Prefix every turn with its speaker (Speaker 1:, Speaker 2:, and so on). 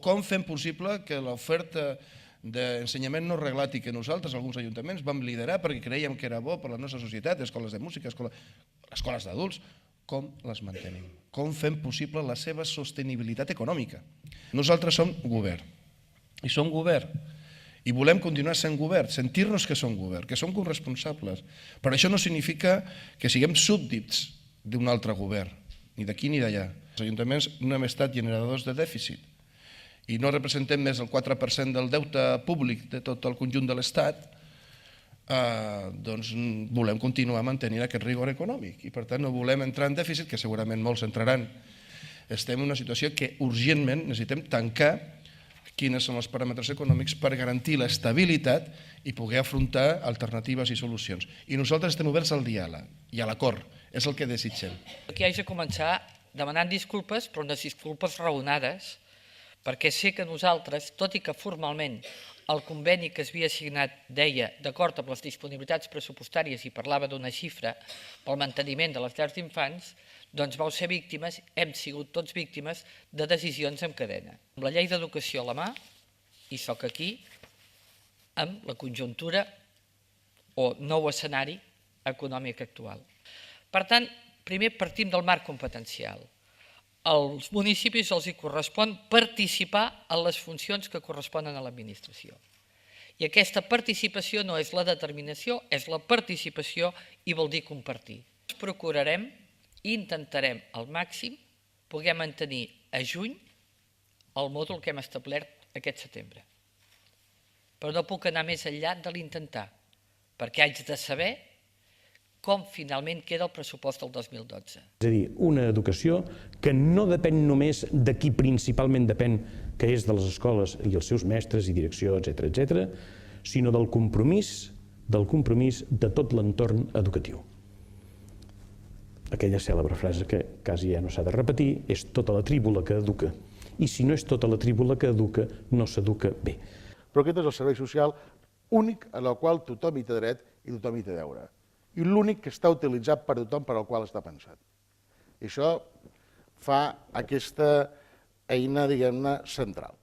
Speaker 1: com fem possible que l'oferta d'ensenyament no reglat i que nosaltres, alguns ajuntaments, vam liderar perquè creiem que era bo per la nostra societat, escoles de música, escoles d'adults, com les mantenim? Com fem possible la seva sostenibilitat econòmica? Nosaltres som govern, i som govern, i volem continuar sent govern, sentir-nos que som govern, que som corresponsables, però això no significa que siguem súbdits d'un altre govern, ni d'aquí ni d'allà. Els ajuntaments no hem estat generadors de dèficit, i no representem més del 4% del deute públic de tot el conjunt de l'Estat, doncs volem continuar mantenint aquest rigor econòmic i per tant no volem entrar en dèficit, que segurament molts entraran. Estem en una situació que urgentment necessitem tancar quins són els paràmetres econòmics per garantir l'estabilitat i poder afrontar alternatives i solucions. I nosaltres estem oberts al diàleg i a l'acord, és el que desitgem.
Speaker 2: Aquí haig de començar demanant disculpes, però unes disculpes raonades, perquè sé que nosaltres, tot i que formalment el conveni que s'havia signat deia, d'acord amb les disponibilitats pressupostàries i parlava d'una xifra pel manteniment de les llars d'infants, doncs vau ser víctimes, hem sigut tots víctimes de decisions en cadena. Amb la llei d'educació a la mà, i soc aquí, amb la conjuntura o nou escenari econòmic actual. Per tant, primer partim del marc competencial. Als municipis els correspon participar en les funcions que corresponen a l'administració. I aquesta participació no és la determinació, és la participació i vol dir compartir. Procurarem i intentarem al màxim poder mantenir a juny el mòdul que hem establert aquest setembre. Però no puc anar més enllà de l'intentar, perquè haig de saber com finalment queda el pressupost del 2012.
Speaker 3: És a dir, una educació que no depèn només de qui principalment depèn, que és de les escoles i els seus mestres i direcció, etc., sinó del compromís de tot l'entorn educatiu. Aquella cèlebre frase que quasi ja no s'ha de repetir és tota la tríbula que educa. I si no és tota la tríbula que educa, no s'educa bé.
Speaker 4: Però aquest és el servei social únic en el qual tothom hi té dret i tothom hi té deure. I l'únic que està utilitzat per tothom per al qual està pensat. I això fa aquesta eina, diguem-ne, central.